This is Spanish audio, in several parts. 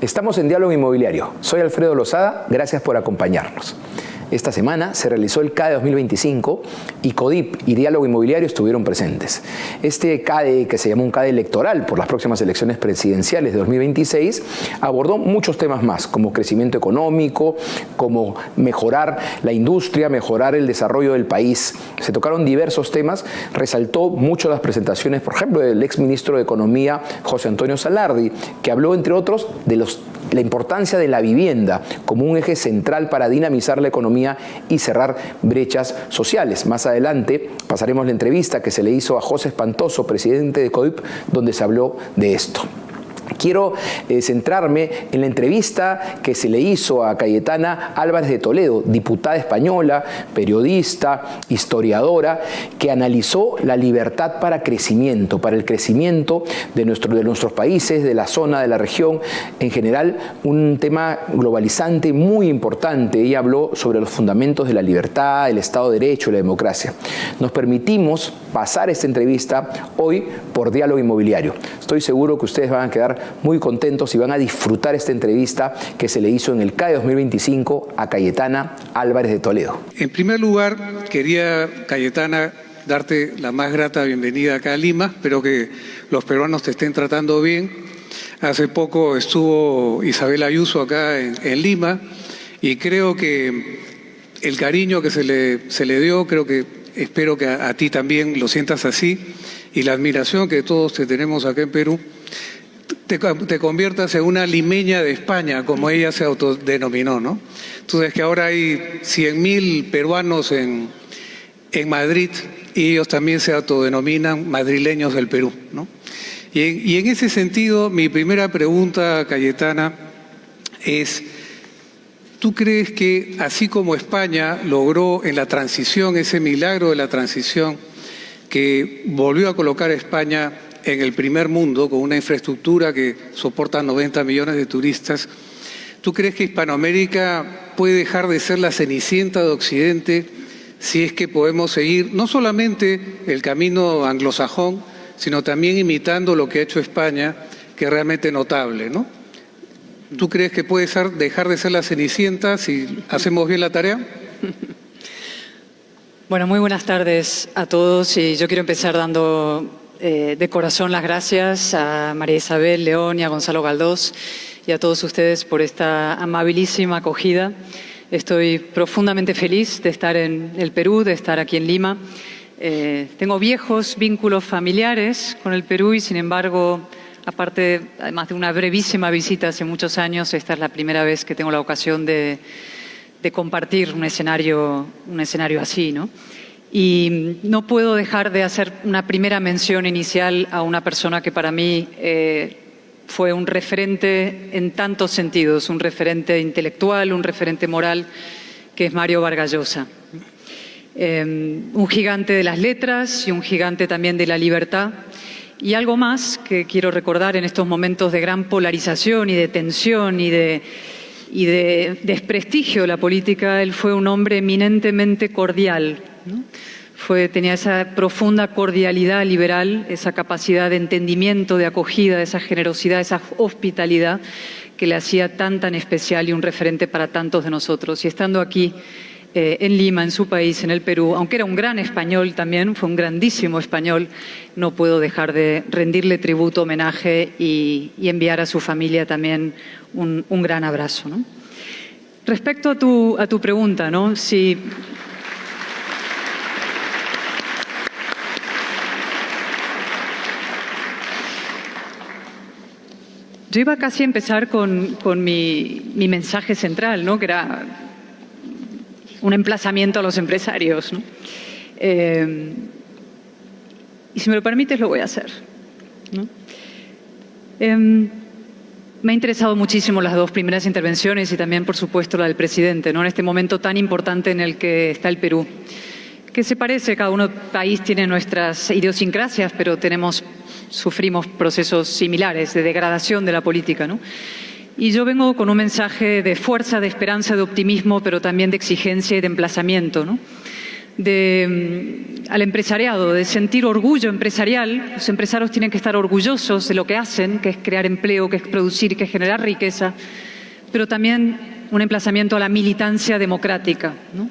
Estamos en Diálogo Inmobiliario. Soy Alfredo Lozada, gracias por acompañarnos. Esta semana se realizó el CADE 2025 y CODIP y Diálogo Inmobiliario estuvieron presentes. Este CADE, que se llamó un CADE electoral por las próximas elecciones presidenciales de 2026, abordó muchos temas más, como crecimiento económico, como mejorar la industria, mejorar el desarrollo del país. Se tocaron diversos temas, resaltó mucho las presentaciones, por ejemplo, del exministro de Economía, José Antonio Salardi, que habló, entre otros, de la importancia de la vivienda como un eje central para dinamizar la economía y cerrar brechas sociales. Más adelante pasaremos la entrevista que se le hizo a José Espantoso, presidente de CODIP, donde se habló de esto. Quiero centrarme en la entrevista que se le hizo a Cayetana Álvarez de Toledo, diputada española, periodista, historiadora, que analizó la libertad para el crecimiento de nuestros países, de la zona, de la región, en general, un tema globalizante muy importante. Ella habló sobre los fundamentos de la libertad, el Estado de Derecho y la democracia. Nos permitimos pasar esta entrevista hoy por Diálogo Inmobiliario. Estoy seguro que ustedes van a quedar muy contentos y van a disfrutar esta entrevista que se le hizo en el CADE 2025 a Cayetana Álvarez de Toledo. En primer lugar, quería, Cayetana, darte la más grata bienvenida acá a Lima. Espero que los peruanos te estén tratando bien. Hace poco estuvo Isabel Ayuso acá en Lima y creo que el cariño que se le dio, espero que a ti también lo sientas así, y la admiración que todos te tenemos acá en Perú, te conviertas en una limeña de España, como ella se autodenominó, ¿no? Entonces, que ahora hay 100.000 peruanos en Madrid y ellos también se autodenominan madrileños del Perú, ¿no? Y en ese sentido, mi primera pregunta, Cayetana, es: ¿tú crees que así como España logró en la transición, ese milagro de la transición que volvió a colocar a España en el primer mundo con una infraestructura que soporta 90 millones de turistas, ¿tú crees que Hispanoamérica puede dejar de ser la cenicienta de Occidente si es que podemos seguir no solamente el camino anglosajón, sino también imitando lo que ha hecho España, que es realmente notable, ¿no? ¿Tú crees que puede dejar de ser la cenicienta si hacemos bien la tarea? Bueno, muy buenas tardes a todos, y yo quiero empezar dando de corazón las gracias a María Isabel León y a Gonzalo Galdós y a todos ustedes por esta amabilísima acogida. Estoy profundamente feliz de estar en el Perú, de estar aquí en Lima. Tengo viejos vínculos familiares con el Perú y, sin embargo, además de una brevísima visita hace muchos años, esta es la primera vez que tengo la ocasión de compartir un escenario así, ¿no? Y no puedo dejar de hacer una primera mención inicial a una persona que para mí fue un referente en tantos sentidos, un referente intelectual, un referente moral, que es Mario Vargas Llosa. Un gigante de las letras y un gigante también de la libertad. Y algo más que quiero recordar en estos momentos de gran polarización y de tensión y de desprestigio de la política: él fue un hombre eminentemente cordial, ¿no? Tenía esa profunda cordialidad liberal, esa capacidad de entendimiento, de acogida, esa generosidad, esa hospitalidad que le hacía tan especial y un referente para tantos de nosotros. Y estando aquí en Lima, en su país, en el Perú, aunque era un gran español también, fue un grandísimo español, no puedo dejar de rendirle tributo, homenaje y enviar a su familia también un gran abrazo, ¿no? Respecto a tu pregunta, ¿no? Si yo iba casi a empezar con mi mensaje central, ¿no? Que era un emplazamiento a los empresarios, ¿no? Y si me lo permites, lo voy a hacer, ¿no? Me ha interesado muchísimo las dos primeras intervenciones y también, por supuesto, la del presidente, ¿no? En este momento tan importante en el que está el Perú, que se parece, cada país tiene nuestras idiosincrasias, pero sufrimos procesos similares de degradación de la política, ¿no? Y yo vengo con un mensaje de fuerza, de esperanza, de optimismo, pero también de exigencia y de emplazamiento, ¿no? al empresariado, de sentir orgullo empresarial. Los empresarios tienen que estar orgullosos de lo que hacen, que es crear empleo, que es producir, que es generar riqueza, pero también un emplazamiento a la militancia democrática, ¿no?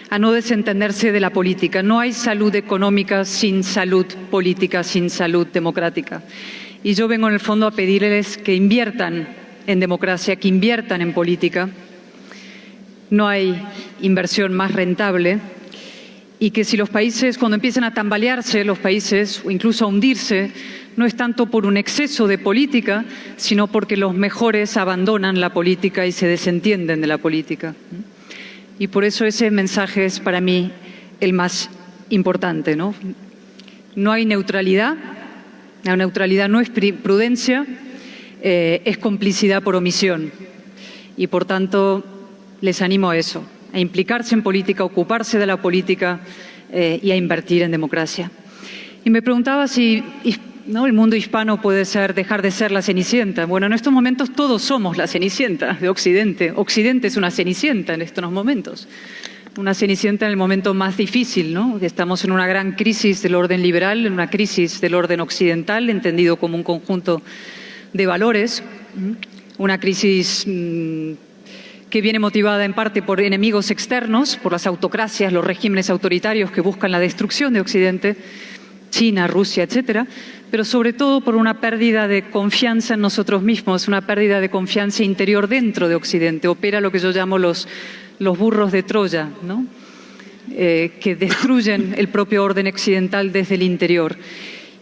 A no desentenderse de la política. No hay salud económica sin salud política, sin salud democrática. Y yo vengo en el fondo a pedirles que inviertan en democracia, que inviertan en política. No hay inversión más rentable. Y que si los países, cuando empiezan a tambalearse los países o incluso a hundirse, no es tanto por un exceso de política, sino porque los mejores abandonan la política y se desentienden de la política. Y por eso ese mensaje es para mí el más importante, ¿no? No hay neutralidad, la neutralidad no es prudencia, es complicidad por omisión. Y por tanto les animo a eso, a implicarse en política, a ocuparse de la política y a invertir en democracia. Y me preguntaba si, ¿no?, el mundo hispano puede dejar de ser la Cenicienta. Bueno, en estos momentos todos somos la Cenicienta de Occidente. Occidente es una Cenicienta en estos momentos. Una Cenicienta en el momento más difícil, ¿no? Estamos en una gran crisis del orden liberal, en una crisis del orden occidental, entendido como un conjunto de valores. Una crisis que viene motivada en parte por enemigos externos, por las autocracias, los regímenes autoritarios que buscan la destrucción de Occidente, China, Rusia, etcétera, pero sobre todo por una pérdida de confianza en nosotros mismos, una pérdida de confianza interior dentro de Occidente. Opera lo que yo llamo los burros de Troya, ¿no? Que destruyen el propio orden occidental desde el interior.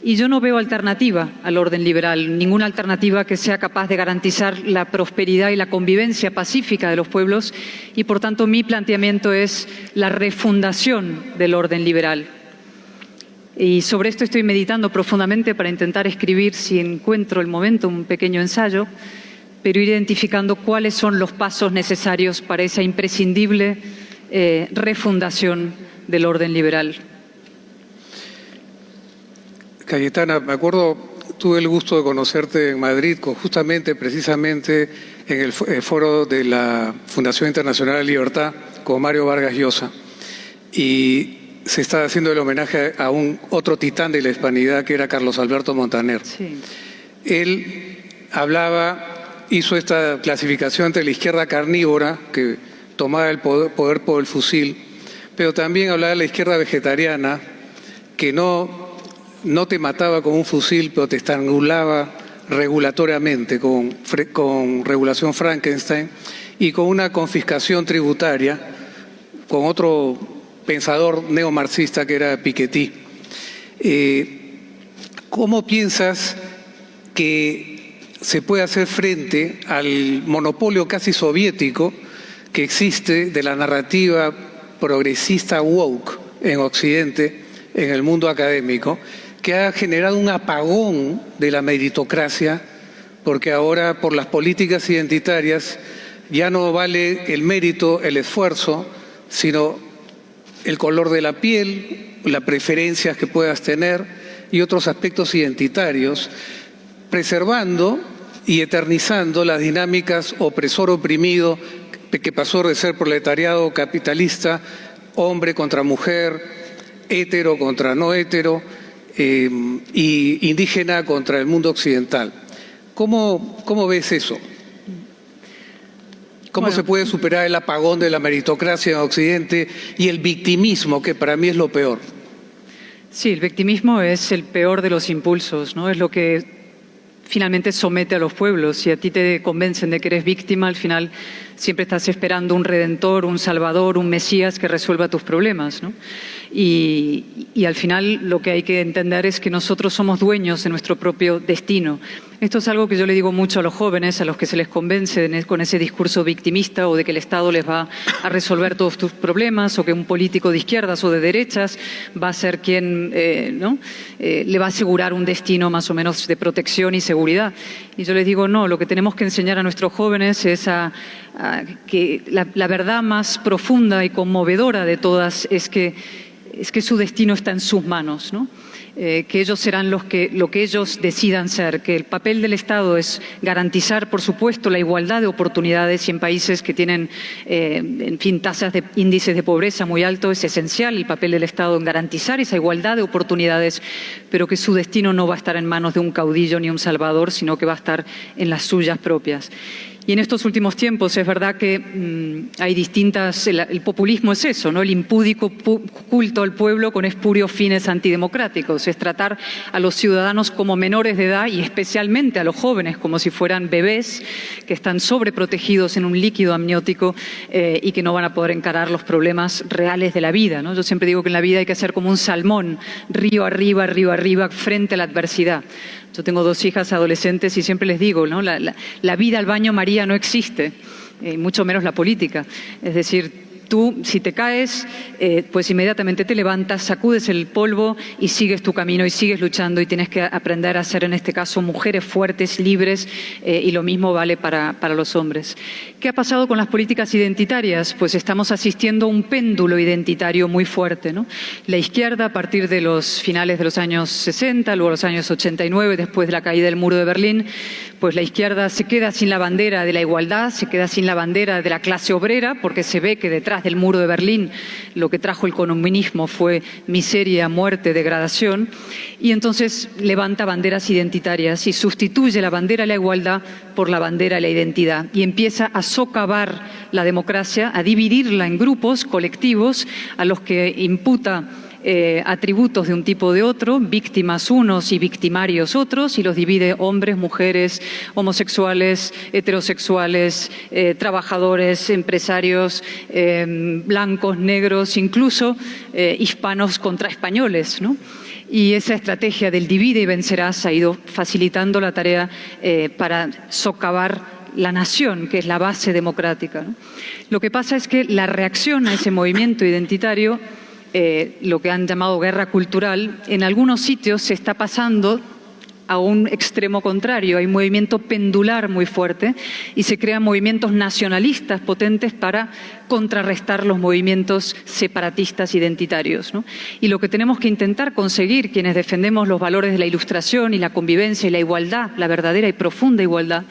Y yo no veo alternativa al orden liberal, ninguna alternativa que sea capaz de garantizar la prosperidad y la convivencia pacífica de los pueblos, y por tanto mi planteamiento es la refundación del orden liberal. Y sobre esto estoy meditando profundamente para intentar escribir, si encuentro el momento, un pequeño ensayo, pero ir identificando cuáles son los pasos necesarios para esa imprescindible refundación del orden liberal. Cayetana, me acuerdo, tuve el gusto de conocerte en Madrid, precisamente en el foro de la Fundación Internacional de Libertad con Mario Vargas Llosa. Y se está haciendo el homenaje a otro titán de la hispanidad que era Carlos Alberto Montaner. Sí. Él hizo esta clasificación entre la izquierda carnívora, que tomaba el poder por el fusil, pero también hablaba de la izquierda vegetariana, que no te mataba con un fusil, pero te estrangulaba regulatoriamente, con regulación Frankenstein, y con una confiscación tributaria, con otro pensador neomarxista que era Piketty. ¿Cómo piensas que se puede hacer frente al monopolio casi soviético que existe de la narrativa progresista woke en Occidente, en el mundo académico, que ha generado un apagón de la meritocracia, porque ahora por las políticas identitarias ya no vale el mérito, el esfuerzo, sino el color de la piel, las preferencias que puedas tener y otros aspectos identitarios, preservando y eternizando las dinámicas opresor-oprimido, que pasó de ser proletariado capitalista, hombre contra mujer, hétero contra no hétero, y indígena contra el mundo occidental. ¿Cómo ves eso? ¿Cómo se puede superar el apagón de la meritocracia en Occidente y el victimismo, que para mí es lo peor? Sí, el victimismo es el peor de los impulsos, ¿no? Es lo que finalmente somete a los pueblos. Si a ti te convencen de que eres víctima, al final siempre estás esperando un redentor, un salvador, un mesías que resuelva tus problemas, ¿no? Y al final lo que hay que entender es que nosotros somos dueños de nuestro propio destino. Esto es algo que yo le digo mucho a los jóvenes, a los que se les convence con ese discurso victimista o de que el Estado les va a resolver todos tus problemas, o que un político de izquierdas o de derechas va a ser quien le va a asegurar un destino más o menos de protección y seguridad. Y yo les digo, no, lo que tenemos que enseñar a nuestros jóvenes es que la verdad más profunda y conmovedora de todas es que su destino está en sus manos, ¿no? que ellos serán lo que ellos decidan ser, que el papel del Estado es garantizar, por supuesto, la igualdad de oportunidades, y en países que tienen, en fin, tasas de índices de pobreza muy altos, es esencial el papel del Estado en garantizar esa igualdad de oportunidades, pero que su destino no va a estar en manos de un caudillo ni un salvador, sino que va a estar en las suyas propias. Y en estos últimos tiempos es verdad que hay distintas, el populismo es eso, ¿no? El impúdico culto al pueblo con espurios fines antidemocráticos, es tratar a los ciudadanos como menores de edad y especialmente a los jóvenes como si fueran bebés que están sobreprotegidos en un líquido amniótico y que no van a poder encarar los problemas reales de la vida, ¿no? Yo siempre digo que en la vida hay que ser como un salmón, río arriba, frente a la adversidad. Yo tengo 2 hijas adolescentes y siempre les digo, ¿no? La vida al baño María no existe, mucho menos la política. Es decir, tú, si te caes, pues inmediatamente te levantas, sacudes el polvo y sigues tu camino y sigues luchando, y tienes que aprender a ser, en este caso, mujeres fuertes, libres, y lo mismo vale para los hombres. ¿Qué ha pasado con las políticas identitarias? Pues estamos asistiendo a un péndulo identitario muy fuerte, ¿no? La izquierda, a partir de los finales de los años 60, luego los años 89, después de la caída del muro de Berlín, pues la izquierda se queda sin la bandera de la igualdad, se queda sin la bandera de la clase obrera, porque se ve que detrás del muro de Berlín lo que trajo el comunismo fue miseria, muerte, degradación, y entonces levanta banderas identitarias y sustituye la bandera de la igualdad por la bandera de la identidad, y empieza a socavar la democracia, a dividirla en grupos colectivos a los que imputa atributos de un tipo o de otro, víctimas unos y victimarios otros, y los divide hombres, mujeres, homosexuales, heterosexuales, trabajadores, empresarios, blancos, negros, incluso hispanos contra españoles, ¿no? Y esa estrategia del divide y vencerás ha ido facilitando la tarea para socavar la nación, que es la base democrática, ¿no? Lo que pasa es que la reacción a ese movimiento identitario, lo que han llamado guerra cultural, en algunos sitios se está pasando a un extremo contrario. Hay un movimiento pendular muy fuerte y se crean movimientos nacionalistas potentes para contrarrestar los movimientos separatistas identitarios, ¿no? Y lo que tenemos que intentar conseguir, quienes defendemos los valores de la Ilustración y la convivencia y la igualdad, la verdadera y profunda igualdad,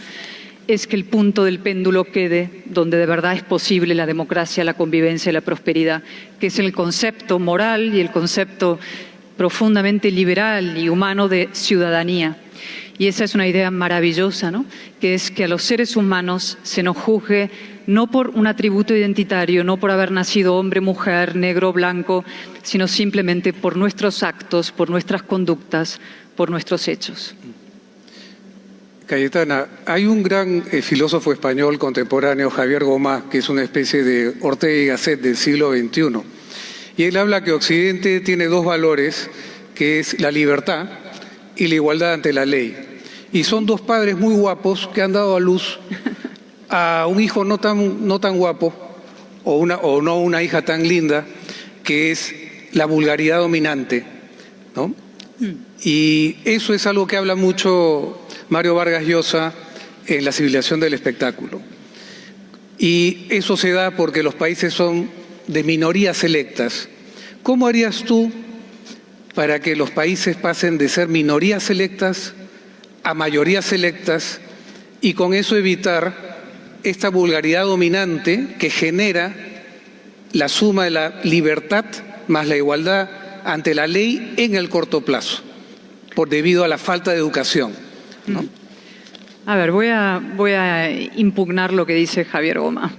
es que el punto del péndulo quede donde de verdad es posible la democracia, la convivencia y la prosperidad, que es el concepto moral y el concepto profundamente liberal y humano de ciudadanía. Y esa es una idea maravillosa, ¿no? Que es que a los seres humanos se nos juzgue no por un atributo identitario, no por haber nacido hombre, mujer, negro, blanco, sino simplemente por nuestros actos, por nuestras conductas, por nuestros hechos. Cayetana, hay un gran filósofo español contemporáneo, Javier Gomá, que es una especie de Ortega y Gasset del siglo XXI. Y él habla que Occidente tiene 2 valores, que es la libertad y la igualdad ante la ley. Y son 2 padres muy guapos que han dado a luz a un hijo no tan guapo, o no una hija tan linda, que es la vulgaridad dominante, ¿no? Y eso es algo que habla mucho Mario Vargas Llosa en La civilización del espectáculo. Y eso se da porque los países son de minorías selectas. ¿Cómo harías tú para que los países pasen de ser minorías selectas a mayorías selectas y con eso evitar esta vulgaridad dominante que genera la suma de la libertad más la igualdad ante la ley en el corto plazo, debido a la falta de educación, ¿no? A ver, voy a impugnar lo que dice Javier Gomá.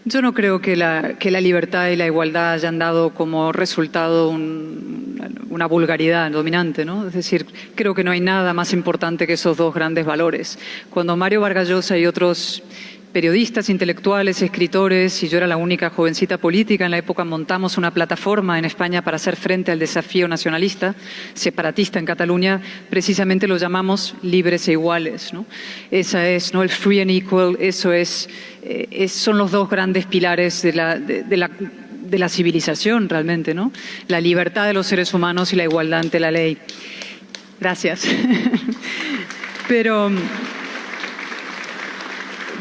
Yo no creo que la libertad y la igualdad hayan dado como resultado una vulgaridad dominante, ¿no? Es decir, creo que no hay nada más importante que esos 2 grandes valores. Cuando Mario Vargas Llosa y otros periodistas, intelectuales, escritores, y yo era la única jovencita política en la época, montamos una plataforma en España para hacer frente al desafío nacionalista, separatista en Cataluña, precisamente lo llamamos libres e iguales, ¿no? Esa es, ¿no?, el free and equal, eso son los 2 grandes pilares de la civilización realmente, ¿no? La libertad de los seres humanos y la igualdad ante la ley. Gracias. Pero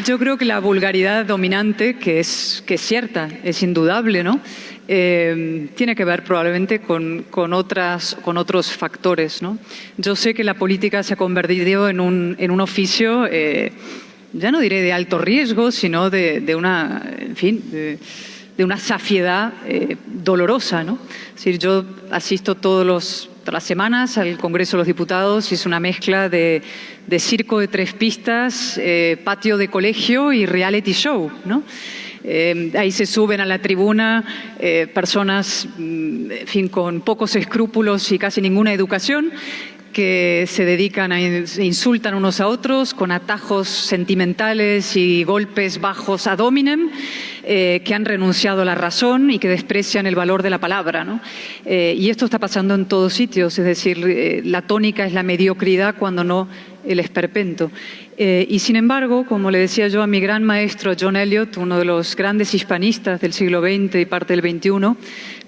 yo creo que la vulgaridad dominante, que es cierta, es indudable, ¿no?, tiene que ver probablemente con otros factores, ¿no? Yo sé que la política se ha convertido en un oficio, ya no diré de alto riesgo, sino de una, en fin, de una saciedad dolorosa, ¿no? Es decir, yo asisto todas las semanas al Congreso de los Diputados y es una mezcla de circo de 3 pistas, patio de colegio y reality show, ¿no? Ahí se suben a la tribuna personas, en fin, con pocos escrúpulos y casi ninguna educación, que se dedican se insultan unos a otros con atajos sentimentales y golpes bajos ad hominem, que han renunciado a la razón y que desprecian el valor de la palabra, ¿no? Y esto está pasando en todos sitios, es decir, la tónica es la mediocridad cuando no el esperpento. Y sin embargo, como le decía yo a mi gran maestro John Eliot, uno de los grandes hispanistas del siglo XX y parte del XXI,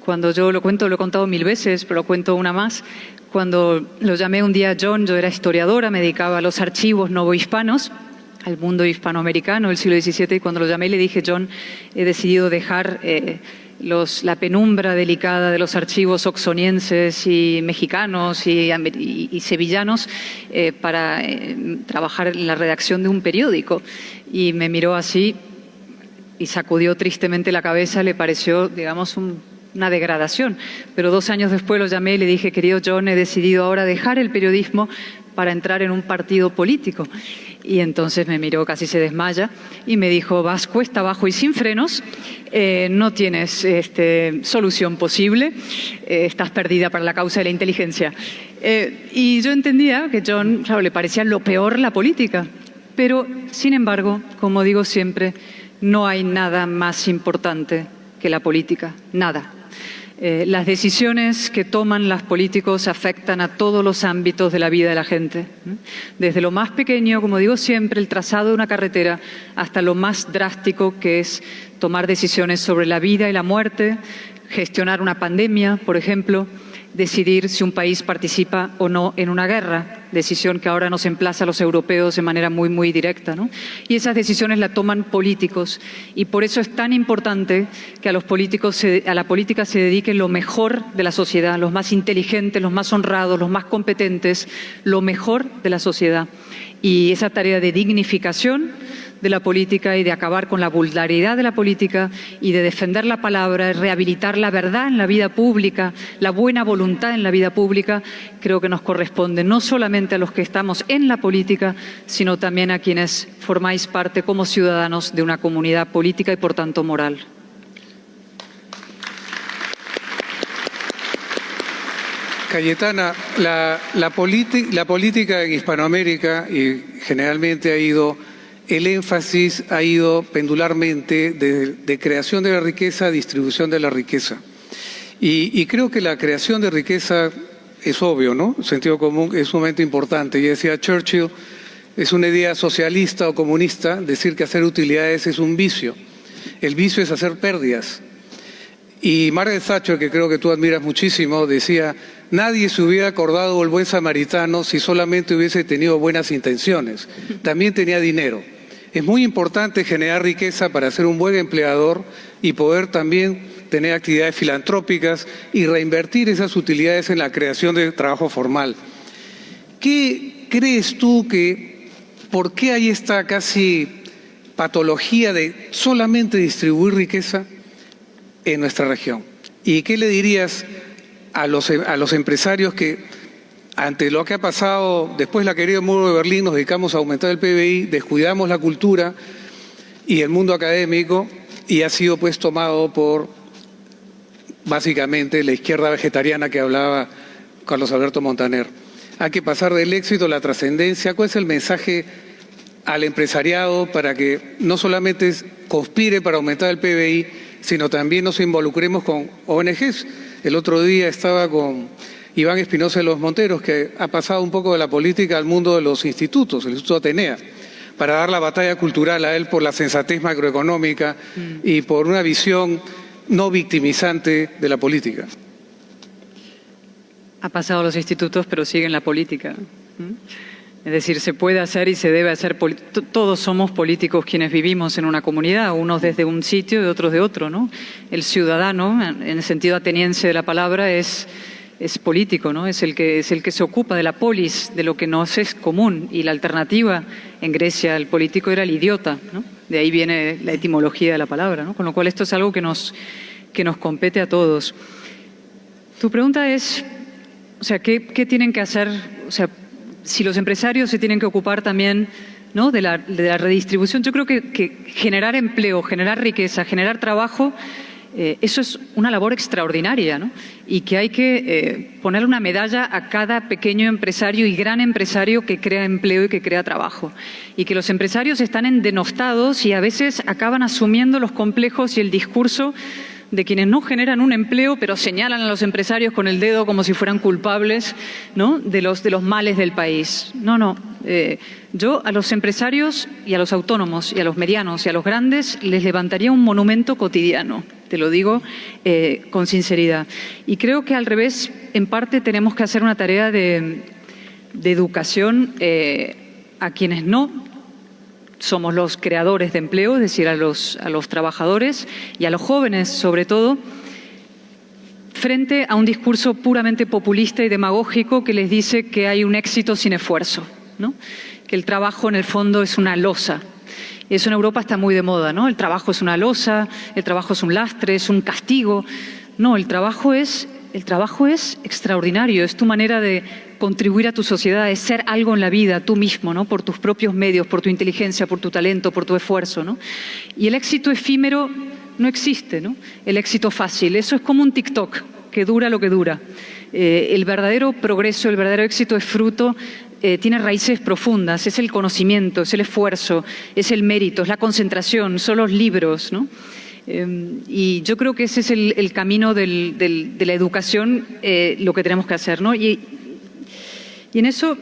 cuando yo lo cuento, lo he contado 1000 veces, pero lo cuento una más. Cuando lo llamé un día a John, yo era historiadora, me dedicaba a los archivos novohispanos, al mundo hispanoamericano del siglo XVII, y cuando lo llamé le dije: John, he decidido dejar la penumbra delicada de los archivos oxonienses y mexicanos y sevillanos para trabajar en la redacción de un periódico. Y me miró así y sacudió tristemente la cabeza, le pareció, digamos, una degradación. Pero 2 años después lo llamé y le dije: querido John, he decidido ahora dejar el periodismo para entrar en un partido político. Y entonces me miró, casi se desmaya, y me dijo: vas cuesta abajo y sin frenos, no tienes solución posible, estás perdida para la causa de la inteligencia. Y yo entendía que John, claro, le parecía lo peor la política, pero sin embargo, como digo siempre, no hay nada más importante que la política, nada. Las decisiones que toman los políticos afectan a todos los ámbitos de la vida de la gente, desde lo más pequeño, como digo siempre, el trazado de una carretera, hasta lo más drástico, que es tomar decisiones sobre la vida y la muerte, gestionar una pandemia, por ejemplo, decidir si un país participa o no en una guerra, decisión que ahora nos emplaza a los europeos de manera muy, muy directa, ¿no? Y esas decisiones las toman políticos, y por eso es tan importante que a la política se dedique lo mejor de la sociedad, los más inteligentes, los más honrados, los más competentes, lo mejor de la sociedad. Y esa tarea de dignificación de la política y de acabar con la vulgaridad de la política y de defender la palabra, rehabilitar la verdad en la vida pública, la buena voluntad en la vida pública, creo que nos corresponde no solamente a los que estamos en la política, sino también a quienes formáis parte como ciudadanos de una comunidad política y por tanto moral. Cayetana, la política en Hispanoamérica y generalmente el énfasis ha ido pendularmente de creación de la riqueza a distribución de la riqueza. Y creo que la creación de riqueza es obvio, ¿no? El sentido común es sumamente importante. Y decía Churchill, es una idea socialista o comunista decir que hacer utilidades es un vicio. El vicio es hacer pérdidas. Y Margaret Thatcher, que creo que tú admiras muchísimo, decía: nadie se hubiera acordado del buen samaritano si solamente hubiese tenido buenas intenciones. También tenía dinero. Es muy importante generar riqueza para ser un buen empleador y poder también tener actividades filantrópicas y reinvertir esas utilidades en la creación de trabajo formal. ¿Qué crees tú por qué hay esta casi patología de solamente distribuir riqueza en nuestra región? ¿Y qué le dirías a los empresarios que ante lo que ha pasado después de la caída del muro de Berlín nos dedicamos a aumentar el PBI, descuidamos la cultura y el mundo académico, y ha sido pues tomado por básicamente la izquierda vegetariana que hablaba Carlos Alberto Montaner? Hay que pasar del éxito a la trascendencia. ¿Cuál es el mensaje al empresariado para que no solamente conspire para aumentar el PBI, sino también nos involucremos con ONGs? El otro día estaba con Iván Espinosa de los Monteros, que ha pasado un poco de la política al mundo de los institutos, el Instituto Atenea, para dar la batalla cultural a él por la sensatez macroeconómica y por una visión no victimizante de la política. Ha pasado a los institutos, pero sigue en la política. Es decir, se puede hacer y se debe hacer. Todos somos políticos quienes vivimos en una comunidad, unos desde un sitio y otros de otro, ¿no? El ciudadano, en el sentido ateniense de la palabra, es político, ¿no? Es el que se ocupa de la polis, de lo que nos es común. Y la alternativa en Grecia, el político era el idiota, ¿no? De ahí viene la etimología de la palabra, ¿no? Con lo cual esto es algo que nos compete a todos. Tu pregunta es, o sea, ¿qué tienen que hacer? O sea, si los empresarios se tienen que ocupar también, ¿no?, de la redistribución. Yo creo que generar empleo, generar riqueza, generar trabajo, eso es una labor extraordinaria, ¿no? Y que hay que ponerle una medalla a cada pequeño empresario y gran empresario que crea empleo y que crea trabajo. Y que los empresarios están denostados y a veces acaban asumiendo los complejos y el discurso de quienes no generan un empleo, pero señalan a los empresarios con el dedo como si fueran culpables, ¿no?, de los males del país. No. Yo a los empresarios y a los autónomos y a los medianos y a los grandes les levantaría un monumento cotidiano, te lo digo con sinceridad. Y creo que al revés, en parte tenemos que hacer una tarea de educación a quienes no somos los creadores de empleo, es decir, a los trabajadores y a los jóvenes sobre todo, frente a un discurso puramente populista y demagógico que les dice que hay un éxito sin esfuerzo, ¿no? Que el trabajo en el fondo es una losa. Eso en Europa está muy de moda, ¿no? El trabajo es una losa, el trabajo es un lastre, es un castigo. No, el trabajo es extraordinario, es tu manera de contribuir a tu sociedad, de ser algo en la vida, tú mismo, ¿no?, por tus propios medios, por tu inteligencia, por tu talento, por tu esfuerzo, ¿no? Y el éxito efímero no existe, ¿no? El éxito fácil, eso es como un TikTok, que dura lo que dura. El verdadero progreso, el verdadero éxito es fruto, tiene raíces profundas, es el conocimiento, es el esfuerzo, es el mérito, es la concentración, son los libros, ¿no? Y yo creo que ese es el camino de la educación, lo que tenemos que hacer, ¿no? Y en eso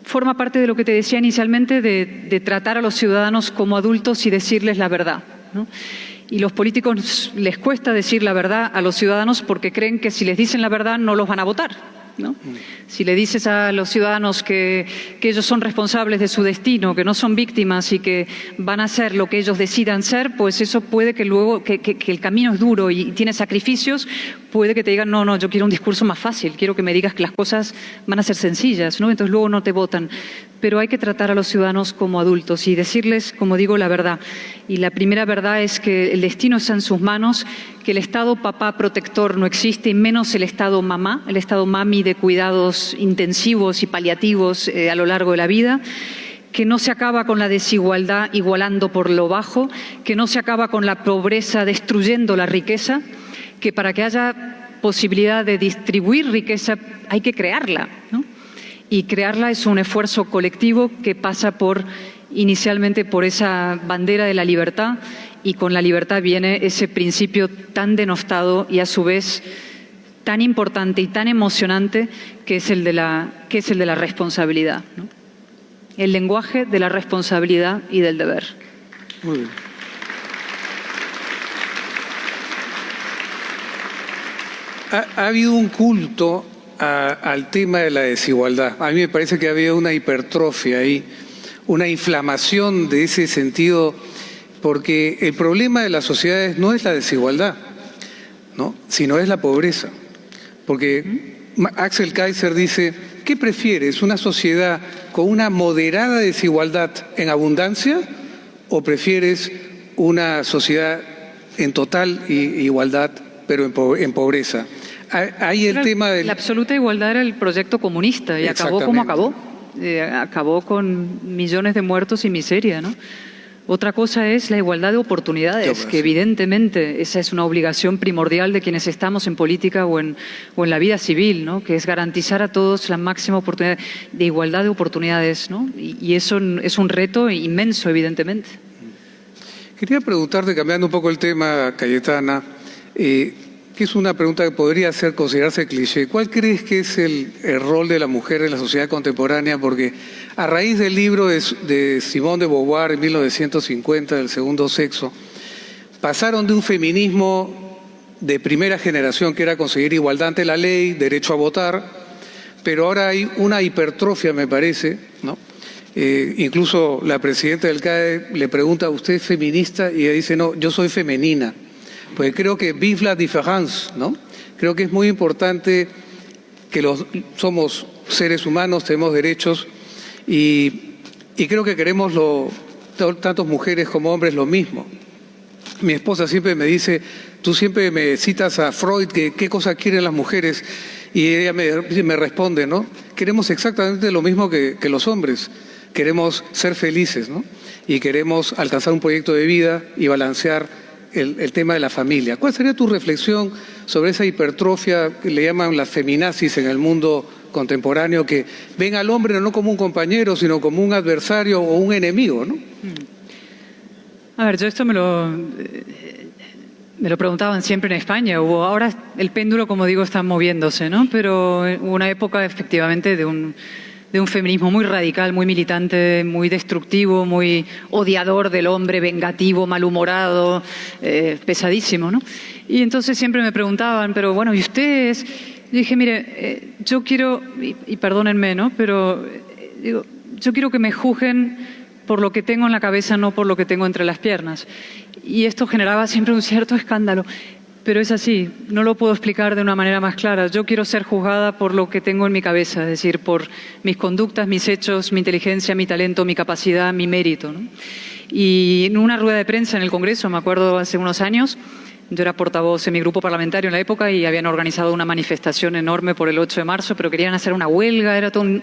forma parte de lo que te decía inicialmente, de tratar a los ciudadanos como adultos y decirles la verdad, ¿no? Y los políticos les cuesta decir la verdad a los ciudadanos porque creen que si les dicen la verdad no los van a votar, ¿no? Si le dices a los ciudadanos que ellos son responsables de su destino, que no son víctimas y que van a hacer lo que ellos decidan ser, pues eso puede que luego, que el camino es duro y tiene sacrificios, puede que te digan, no, yo quiero un discurso más fácil, quiero que me digas que las cosas van a ser sencillas, ¿no? Entonces luego no te votan. Pero hay que tratar a los ciudadanos como adultos y decirles, como digo, la verdad. Y la primera verdad es que el destino está en sus manos, que el Estado papá protector no existe, y menos el Estado mamá, el Estado mami de cuidados intensivos y paliativos a lo largo de la vida, que no se acaba con la desigualdad igualando por lo bajo, que no se acaba con la pobreza destruyendo la riqueza, que para que haya posibilidad de distribuir riqueza hay que crearla, ¿no? Y crearla es un esfuerzo colectivo que pasa inicialmente por esa bandera de la libertad, y con la libertad viene ese principio tan denostado y a su vez tan importante y tan emocionante que es el de la responsabilidad, ¿no? El lenguaje de la responsabilidad y del deber. Muy bien. Ha habido un culto al tema de la desigualdad. A mí me parece que había una hipertrofia ahí, una inflamación de ese sentido, porque el problema de las sociedades no es la desigualdad, ¿no?, sino es la pobreza. Porque Axel Kaiser dice, ¿qué prefieres? ¿Una sociedad con una moderada desigualdad en abundancia o prefieres una sociedad en total igualdad pero en pobreza? Ahí el tema del... La absoluta igualdad era el proyecto comunista y acabó como acabó. Acabó con millones de muertos y miseria, ¿no? Otra cosa es la igualdad de oportunidades, que evidentemente esa es una obligación primordial de quienes estamos en política o en la vida civil, ¿no?, que es garantizar a todos la máxima oportunidad de igualdad de oportunidades, ¿no? Y eso es un reto inmenso, evidentemente. Quería preguntarte, cambiando un poco el tema, Cayetana, que es una pregunta que podría considerarse cliché. ¿Cuál crees que es el rol de la mujer en la sociedad contemporánea? Porque a raíz del libro de Simone de Beauvoir en 1950, del segundo sexo, pasaron de un feminismo de primera generación, que era conseguir igualdad ante la ley, derecho a votar, pero ahora hay una hipertrofia, me parece, ¿no? Incluso la presidenta del CADE le pregunta, ¿usted es feminista? Y ella dice, no, yo soy femenina. Pues creo que vive la différence, ¿no? Creo que es muy importante que somos seres humanos, tenemos derechos y creo que queremos tantas mujeres como hombres lo mismo. Mi esposa siempre me dice, tú siempre me citas a Freud, que qué cosas quieren las mujeres, y ella me responde, ¿no? Queremos exactamente lo mismo que los hombres, queremos ser felices, ¿no? Y queremos alcanzar un proyecto de vida y balancear el tema de la familia. ¿Cuál sería tu reflexión sobre esa hipertrofia que le llaman las feminazis en el mundo contemporáneo, que ven al hombre no como un compañero, sino como un adversario o un enemigo, ¿no? A ver, yo esto me lo preguntaban siempre en España. Ahora el péndulo, como digo, está moviéndose, ¿no? Pero hubo una época, efectivamente, de un feminismo muy radical, muy militante, muy destructivo, muy odiador del hombre, vengativo, malhumorado, pesadísimo, ¿no? Y entonces siempre me preguntaban, pero bueno, ¿y ustedes? Yo dije, mire, yo quiero, y perdónenme, ¿no? Pero digo, yo quiero que me juzguen por lo que tengo en la cabeza, no por lo que tengo entre las piernas. Y esto generaba siempre un cierto escándalo. Pero es así, no lo puedo explicar de una manera más clara. Yo quiero ser juzgada por lo que tengo en mi cabeza, es decir, por mis conductas, mis hechos, mi inteligencia, mi talento, mi capacidad, mi mérito, ¿no? Y en una rueda de prensa en el Congreso, me acuerdo hace unos años, yo era portavoz en mi grupo parlamentario en la época y habían organizado una manifestación enorme por el 8 de marzo, pero querían hacer una huelga, era todo y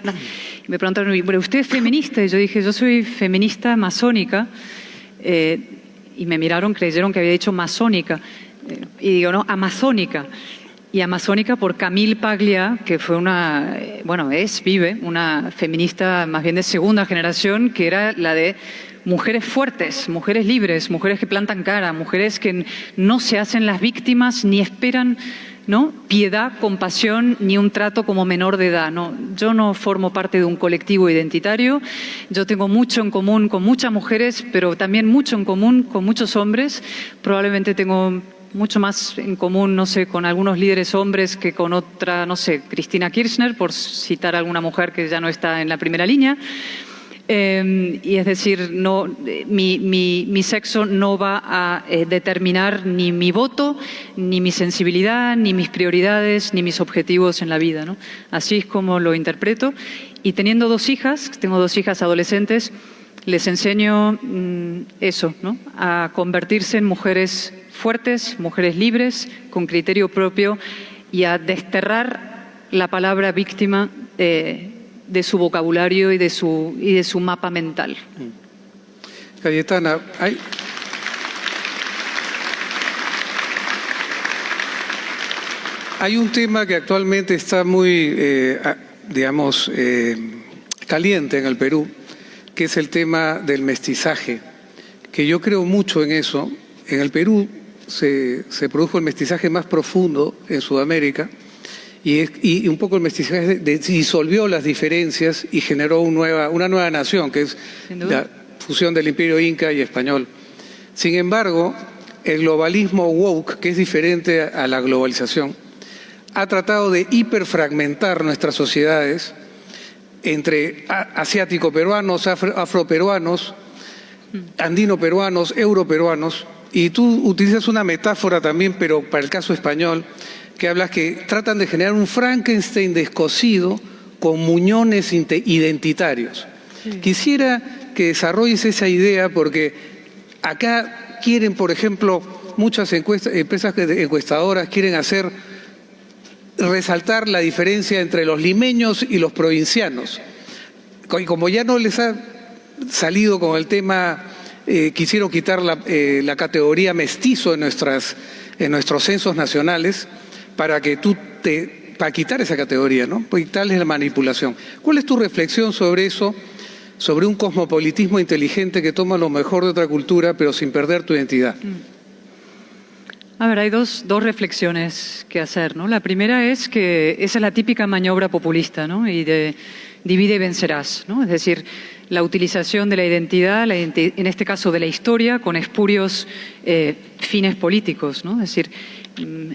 me preguntaron, ¿pero usted es feminista? Y yo dije, yo soy feminista masónica, y me miraron, creyeron que había dicho masónica, y digo, no, amazónica. Y amazónica por Camille Paglia, que fue vive una feminista más bien de segunda generación, que era la de mujeres fuertes, mujeres libres, mujeres que plantan cara, mujeres que no se hacen las víctimas ni esperan, ¿no?, piedad, compasión ni un trato como menor de edad. No, yo no formo parte de un colectivo identitario, yo tengo mucho en común con muchas mujeres, pero también mucho en común con muchos hombres. Probablemente tengo mucho más en común, no sé, con algunos líderes hombres que con otra, no sé, Cristina Kirchner, por citar a alguna mujer que ya no está en la primera línea. Y es decir, no, mi sexo no va a determinar ni mi voto, ni mi sensibilidad, ni mis prioridades, ni mis objetivos en la vida, ¿no? Así es como lo interpreto. Y teniendo tengo dos hijas adolescentes, les enseño eso, ¿no?, a convertirse en mujeres fuertes, mujeres libres, con criterio propio, y a desterrar la palabra víctima de su vocabulario y de su mapa mental. Cayetana, hay un tema que actualmente está muy, caliente en el Perú, que es el tema del mestizaje, que yo creo mucho en eso. En el Perú se produjo el mestizaje más profundo en Sudamérica, y un poco el mestizaje disolvió las diferencias y generó una nueva nación, que es la fusión del imperio inca y español. Sin embargo, el globalismo woke, que es diferente a la globalización, ha tratado de hiperfragmentar nuestras sociedades entre asiático-peruanos, afroperuanos, andino-peruanos, europeruanos, y tú utilizas una metáfora también, pero para el caso español, que hablas que tratan de generar un Frankenstein descosido con muñones identitarios. Sí. Quisiera que desarrolles esa idea, porque acá quieren, por ejemplo, muchas empresas encuestadoras quieren resaltar la diferencia entre los limeños y los provincianos. Y como ya no les ha salido con el tema, quisieron quitar la categoría mestizo en nuestros censos nacionales, para quitar esa categoría, ¿no? Pues tal es la manipulación. ¿Cuál es tu reflexión sobre eso, sobre un cosmopolitismo inteligente que toma lo mejor de otra cultura, pero sin perder tu identidad? A ver, hay dos reflexiones que hacer, ¿no? La primera es que esa es la típica maniobra populista, ¿no? Y de divide y vencerás, ¿no? Es decir, la utilización de la identidad, en este caso de la historia, con espurios fines políticos, ¿no? Es decir,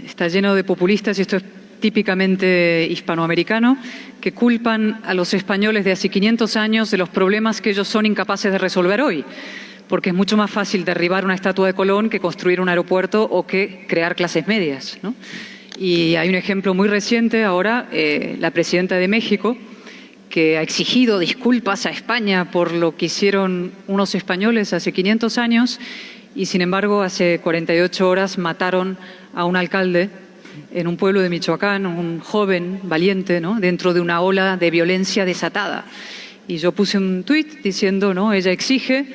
está lleno de populistas, y esto es típicamente hispanoamericano, que culpan a los españoles de hace 500 años de los problemas que ellos son incapaces de resolver hoy, porque es mucho más fácil derribar una estatua de Colón que construir un aeropuerto o que crear clases medias, ¿no? Y hay un ejemplo muy reciente ahora, la presidenta de México, que ha exigido disculpas a España por lo que hicieron unos españoles hace 500 años y, sin embargo, hace 48 horas mataron a un alcalde en un pueblo de Michoacán, un joven valiente, ¿no?, dentro de una ola de violencia desatada. Y yo puse un tuit diciendo, ¿no?, ella exige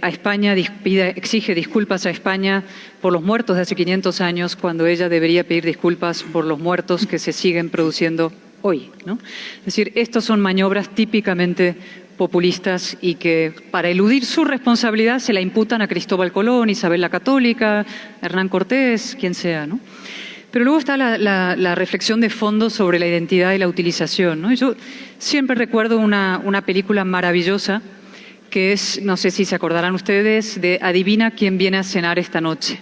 a España, exige disculpas a España por los muertos de hace 500 años, cuando ella debería pedir disculpas por los muertos que se siguen produciendo hoy, ¿no? Es decir, estos son maniobras típicamente populistas y que para eludir su responsabilidad se la imputan a Cristóbal Colón, Isabel la Católica, Hernán Cortés, quien sea, ¿no? Pero luego está la reflexión de fondo sobre la identidad y la utilización, ¿no? Y yo siempre recuerdo una película maravillosa que es, no sé si se acordarán ustedes, de Adivina quién viene a cenar esta noche.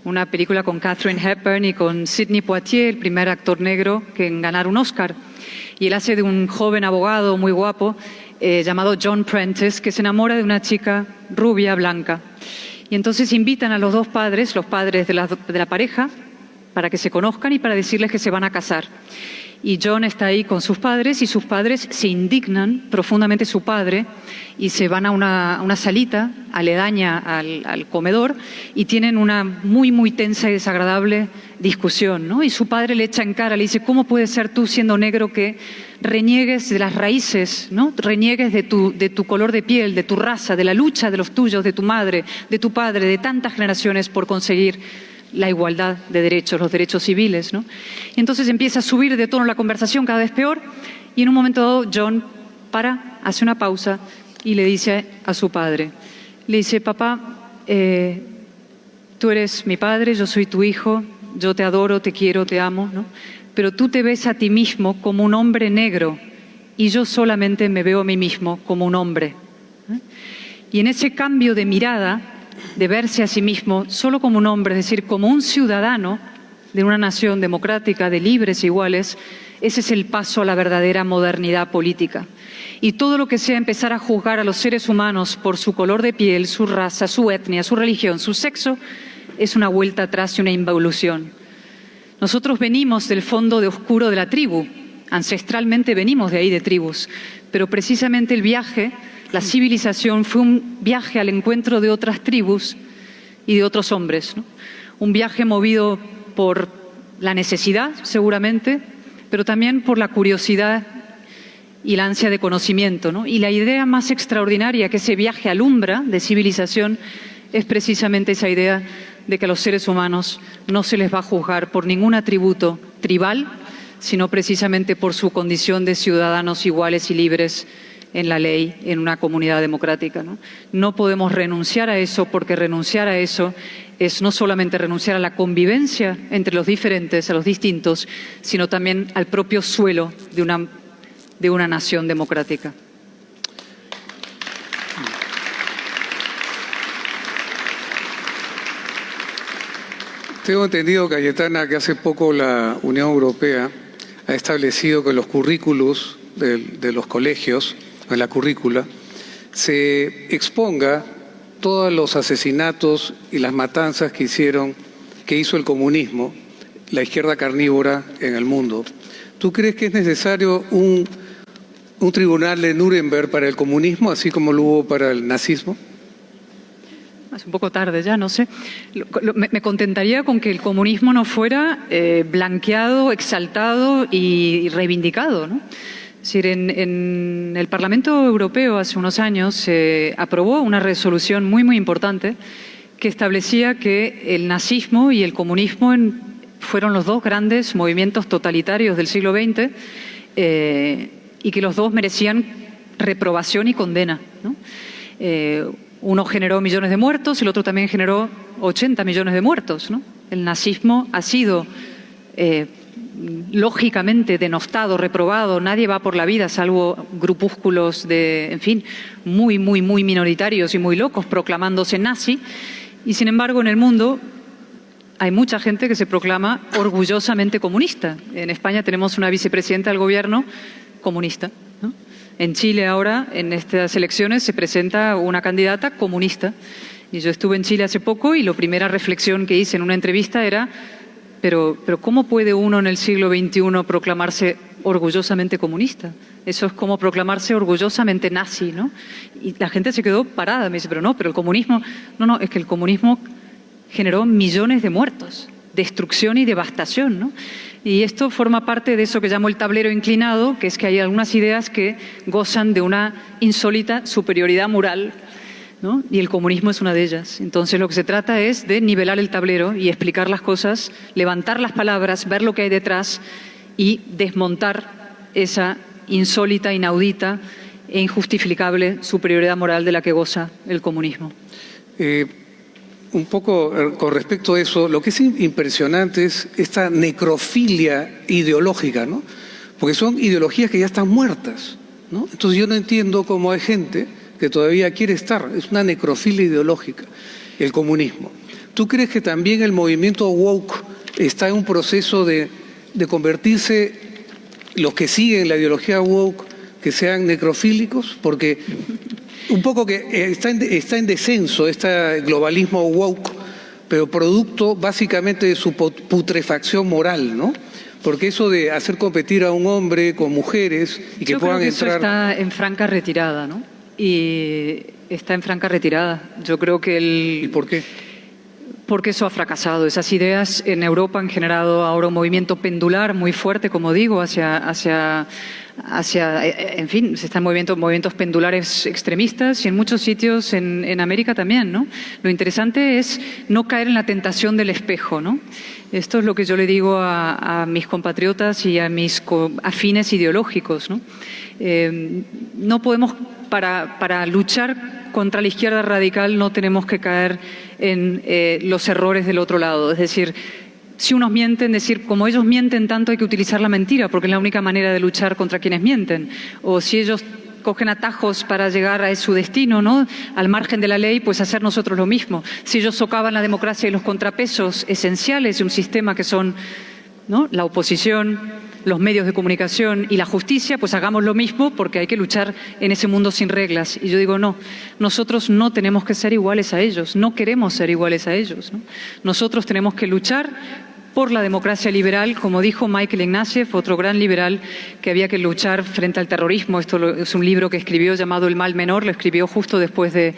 Una película con Katharine Hepburn y con Sidney Poitier, el primer actor negro que en ganar un Oscar. Y él hace de un joven abogado muy guapo llamado John Prentice, que se enamora de una chica rubia, blanca. Y entonces invitan a los dos padres, los padres de la pareja, para que se conozcan y para decirles que se van a casar. Y John está ahí con sus padres y sus padres se indignan profundamente, su padre, y se van a una salita aledaña al comedor y tienen una muy, muy tensa y desagradable discusión, ¿no? Y su padre le echa en cara, le dice, ¿cómo puedes ser tú, siendo negro, que reniegues de las raíces, ¿no? Reniegues de tu color de piel, de tu raza, de la lucha de los tuyos, de tu madre, de tu padre, de tantas generaciones por conseguir la igualdad de derechos, los derechos civiles, ¿no? Y entonces empieza a subir de tono la conversación cada vez peor y en un momento dado John hace una pausa y le dice a su padre, le dice, papá, tú eres mi padre, yo soy tu hijo, yo te adoro, te quiero, te amo, ¿no? Pero tú te ves a ti mismo como un hombre negro y yo solamente me veo a mí mismo como un hombre, ¿eh? Y en ese cambio de mirada, de verse a sí mismo solo como un hombre, es decir, como un ciudadano de una nación democrática, de libres e iguales, ese es el paso a la verdadera modernidad política. Y todo lo que sea empezar a juzgar a los seres humanos por su color de piel, su raza, su etnia, su religión, su sexo, es una vuelta atrás y una involución. Nosotros venimos del fondo de oscuro de la tribu, ancestralmente venimos de ahí, de tribus, pero precisamente el viaje, la civilización, fue un viaje al encuentro de otras tribus y de otros hombres, ¿no? Un viaje movido por la necesidad, seguramente, pero también por la curiosidad y la ansia de conocimiento, ¿no? Y la idea más extraordinaria que ese viaje alumbra de civilización es precisamente esa idea de que a los seres humanos no se les va a juzgar por ningún atributo tribal, sino precisamente por su condición de ciudadanos iguales y libres en la ley, en una comunidad democrática, ¿no? No podemos renunciar a eso, porque renunciar a eso es no solamente renunciar a la convivencia entre los diferentes, a los distintos, sino también al propio suelo de una nación democrática. Tengo entendido, Cayetana, que hace poco la Unión Europea ha establecido que los currículos de los colegios, en la currícula, se exponga todos los asesinatos y las matanzas que hizo el comunismo, la izquierda carnívora en el mundo. ¿Tú crees que es necesario un tribunal de Nuremberg para el comunismo, así como lo hubo para el nazismo? Es un poco tarde ya, no sé. Me contentaría con que el comunismo no fuera blanqueado, exaltado y reivindicado, ¿no? Es decir, en el Parlamento Europeo hace unos años se aprobó una resolución muy, muy importante que establecía que el nazismo y el comunismo fueron los dos grandes movimientos totalitarios del siglo XX y que los dos merecían reprobación y condena, ¿no? Uno generó millones de muertos, el otro también generó 80 millones de muertos, ¿no? El nazismo ha sido lógicamente denostado, reprobado. Nadie va por la vida, salvo grupúsculos muy, muy, muy minoritarios y muy locos proclamándose nazi. Y sin embargo, en el mundo, hay mucha gente que se proclama orgullosamente comunista. En España tenemos una vicepresidenta del gobierno comunista, ¿no? En Chile ahora, en estas elecciones, se presenta una candidata comunista. Y yo estuve en Chile hace poco y la primera reflexión que hice en una entrevista era, pero ¿cómo puede uno en el siglo XXI proclamarse orgullosamente comunista? Eso es como proclamarse orgullosamente nazi, ¿no? Y la gente se quedó parada, me dice, pero el comunismo... No, es que el comunismo generó millones de muertos, destrucción y devastación, ¿no? Y esto forma parte de eso que llamo el tablero inclinado, que es que hay algunas ideas que gozan de una insólita superioridad moral, ¿no? Y el comunismo es una de ellas. Entonces lo que se trata es de nivelar el tablero y explicar las cosas, levantar las palabras, ver lo que hay detrás y desmontar esa insólita, inaudita e injustificable superioridad moral de la que goza el comunismo. Un poco con respecto a eso, lo que es impresionante es esta necrofilia ideológica, ¿no? Porque son ideologías que ya están muertas, ¿no? Entonces yo no entiendo cómo hay gente que todavía quiere estar. Es una necrofilia ideológica, el comunismo. ¿Tú crees que también el movimiento woke está en un proceso de convertirse, los que siguen la ideología woke, que sean necrofílicos? Porque un poco que está en descenso este globalismo woke, pero producto básicamente de su putrefacción moral, ¿no? Porque eso de hacer competir a un hombre con mujeres y que puedan entrar... Eso está en franca retirada, ¿no? Y está en franca retirada. Yo creo que ¿Y por qué? Porque eso ha fracasado. Esas ideas en Europa han generado ahora un movimiento pendular muy fuerte, como digo, hacia en fin, se están moviendo movimientos pendulares extremistas y en muchos sitios en América también, ¿no? Lo interesante es no caer en la tentación del espejo, ¿no? Esto es lo que yo le digo a mis compatriotas y a mis afines ideológicos, ¿no? No podemos, para luchar contra la izquierda radical, no tenemos que caer en los errores del otro lado. Es decir, si unos mienten, decir, como ellos mienten tanto hay que utilizar la mentira, porque es la única manera de luchar contra quienes mienten. O si ellos cogen atajos para llegar a su destino, ¿no?, al margen de la ley, pues hacer nosotros lo mismo. Si ellos socavan la democracia y los contrapesos esenciales de un sistema que son, ¿no?, la oposición, los medios de comunicación y la justicia, pues hagamos lo mismo porque hay que luchar en ese mundo sin reglas. Y yo digo, no, nosotros no tenemos que ser iguales a ellos, no queremos ser iguales a ellos, ¿no? Nosotros tenemos que luchar por la democracia liberal, como dijo Michael Ignatieff, otro gran liberal, que había que luchar frente al terrorismo. Esto es un libro que escribió llamado El mal menor, lo escribió justo después del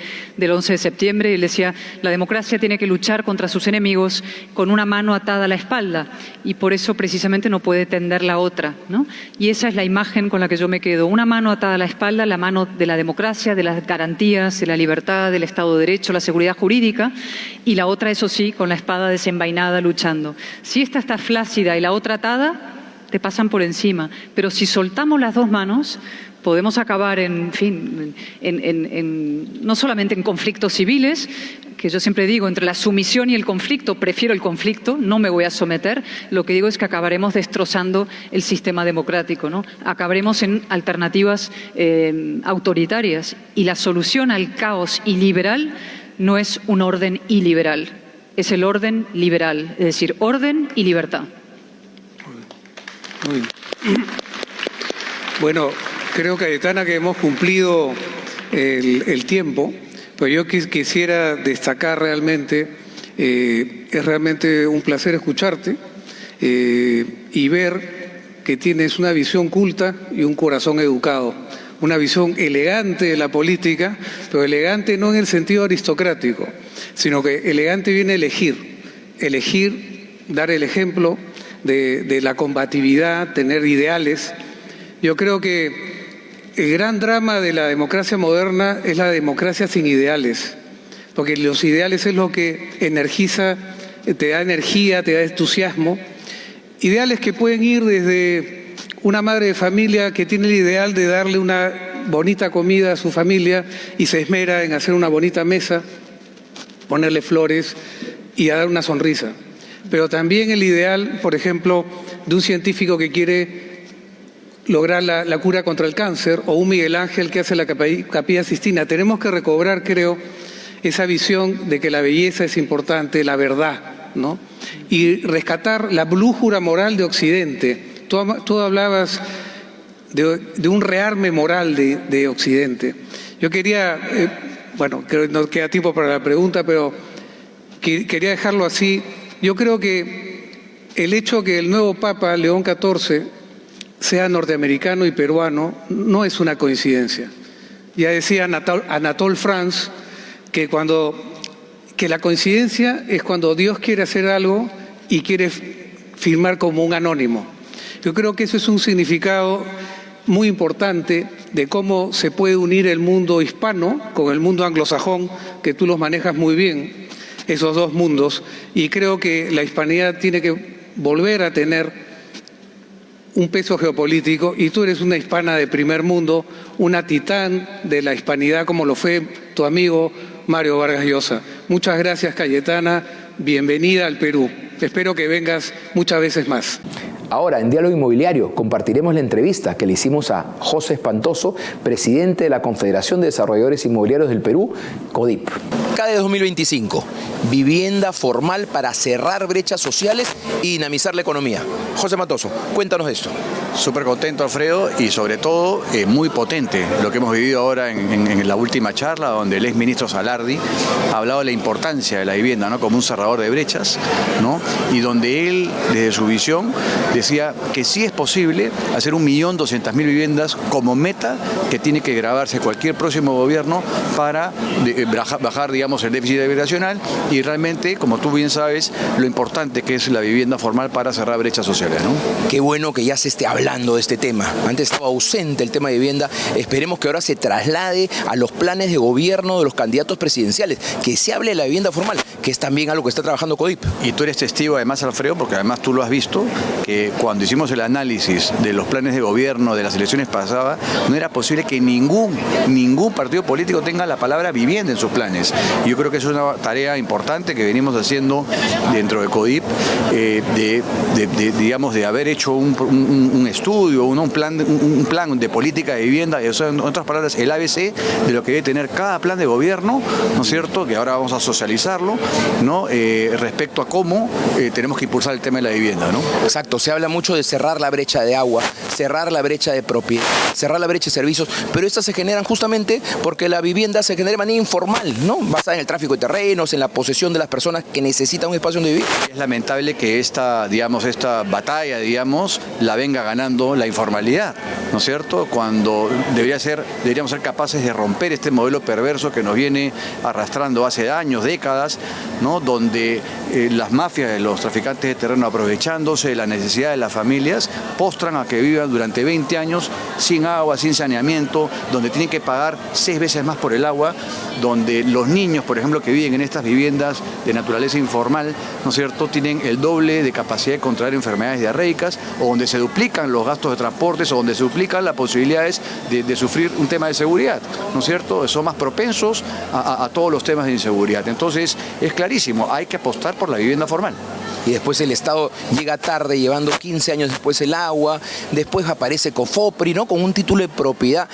11 de septiembre, y él decía, la democracia tiene que luchar contra sus enemigos con una mano atada a la espalda, y por eso precisamente no puede tender la otra, ¿no? Y esa es la imagen con la que yo me quedo, una mano atada a la espalda, la mano de la democracia, de las garantías, de la libertad, del Estado de Derecho, la seguridad jurídica, y la otra, eso sí, con la espada desenvainada luchando. Si esta está flácida y la otra atada, te pasan por encima. Pero si soltamos las dos manos, podemos acabar en fin, no solamente en conflictos civiles, que yo siempre digo, entre la sumisión y el conflicto, prefiero el conflicto, no me voy a someter. Lo que digo es que acabaremos destrozando el sistema democrático, ¿no? Acabaremos en alternativas autoritarias. Y la solución al caos iliberal no es un orden iliberal. Es el orden liberal, es decir, orden y libertad. Muy bien. Bueno, creo, Cayetana, que hemos cumplido el tiempo, pero yo quisiera destacar realmente, es realmente un placer escucharte y ver que tienes una visión culta y un corazón educado, una visión elegante de la política, pero elegante no en el sentido aristocrático, sino que elegante viene a elegir, dar el ejemplo de la combatividad, tener ideales. Yo creo que el gran drama de la democracia moderna es la democracia sin ideales, porque los ideales es lo que energiza, te da energía, te da entusiasmo. Ideales que pueden ir desde una madre de familia que tiene el ideal de darle una bonita comida a su familia y se esmera en hacer una bonita mesa, ponerle flores y a dar una sonrisa. Pero también el ideal, por ejemplo, de un científico que quiere lograr la cura contra el cáncer, o un Miguel Ángel que hace la Capilla Sixtina. Tenemos que recobrar, creo, esa visión de que la belleza es importante, la verdad, ¿no? Y rescatar la brújula moral de Occidente. Tú hablabas de un rearme moral de Occidente. Yo quería, bueno, creo que no queda tiempo para la pregunta, pero quería dejarlo así. Yo creo que el hecho que el nuevo Papa, León XIV, sea norteamericano y peruano, no es una coincidencia. Ya decía Anatole France que la coincidencia es cuando Dios quiere hacer algo y quiere firmar como un anónimo. Yo creo que eso es un significado muy importante de cómo se puede unir el mundo hispano con el mundo anglosajón, que tú los manejas muy bien, esos dos mundos, y creo que la hispanidad tiene que volver a tener un peso geopolítico, y tú eres una hispana de primer mundo, una titán de la hispanidad como lo fue tu amigo Mario Vargas Llosa. Muchas gracias, Cayetana, bienvenida al Perú. Espero que vengas muchas veces más. Ahora, en Diálogo Inmobiliario, compartiremos la entrevista que le hicimos a José Espantoso, presidente de la Confederación de Desarrolladores Inmobiliarios del Perú, CODIP. CADE 2025, vivienda formal para cerrar brechas sociales y dinamizar la economía. José Espantoso, cuéntanos esto. Súper contento, Alfredo, y sobre todo muy potente lo que hemos vivido ahora en la última charla, donde el exministro Salardi ha hablado de la importancia de la vivienda, ¿no?, como un cerrador de brechas, ¿no?, y donde él, desde su visión, decía que sí es posible hacer 1.200.000 viviendas como meta que tiene que grabarse cualquier próximo gobierno para bajar, digamos, el déficit habitacional, y realmente, como tú bien sabes, lo importante que es la vivienda formal para cerrar brechas sociales, ¿no? Qué bueno que ya se esté hablando de este tema. Antes estaba ausente el tema de vivienda. Esperemos que ahora se traslade a los planes de gobierno de los candidatos presidenciales, que se hable de la vivienda formal, que es también algo que está trabajando CODIP. Y tú eres testigo, además, Alfredo, porque además tú lo has visto, que cuando hicimos el análisis de los planes de gobierno de las elecciones pasadas, no era posible que ningún partido político tenga la palabra vivienda en sus planes. Y yo creo que eso es una tarea importante que venimos haciendo dentro de CODIP, digamos, de haber hecho un estudio, un plan de política de vivienda, o sea, en otras palabras, el ABC de lo que debe tener cada plan de gobierno, ¿no es cierto?, que ahora vamos a socializarlo, ¿no?, respecto a cómo tenemos que impulsar el tema de la vivienda, ¿no? Exacto, se habla mucho de cerrar la brecha de agua, cerrar la brecha de propiedad, cerrar la brecha de servicios, pero estas se generan justamente porque la vivienda se genera de manera informal, ¿no?, basada en el tráfico de terrenos, en la posesión de las personas que necesitan un espacio donde vivir. Es lamentable que esta batalla, digamos, la venga ganando la informalidad, ¿no es cierto?, cuando deberíamos ser capaces de romper este modelo perverso que nos viene arrastrando hace años, décadas, ¿no?, donde las mafias de los traficantes de terreno, aprovechándose de la necesidad de las familias, postran a que vivan durante 20 años sin agua, sin saneamiento, donde tienen que pagar 6 veces más por el agua, donde los niños, por ejemplo, que viven en estas viviendas de naturaleza informal, ¿no es cierto?, tienen el doble de capacidad de contraer enfermedades diarreicas, o donde se duplican los gastos de transportes, o donde se duplican las posibilidades de sufrir un tema de seguridad, ¿no es cierto?, son más propensos a todos los temas de inseguridad. Entonces, es clarísimo, hay que apostar por la vivienda formal. Y después el Estado llega tarde, llevando 15 años después el agua, después aparece COFOPRI, ¿no?, con un título de propiedad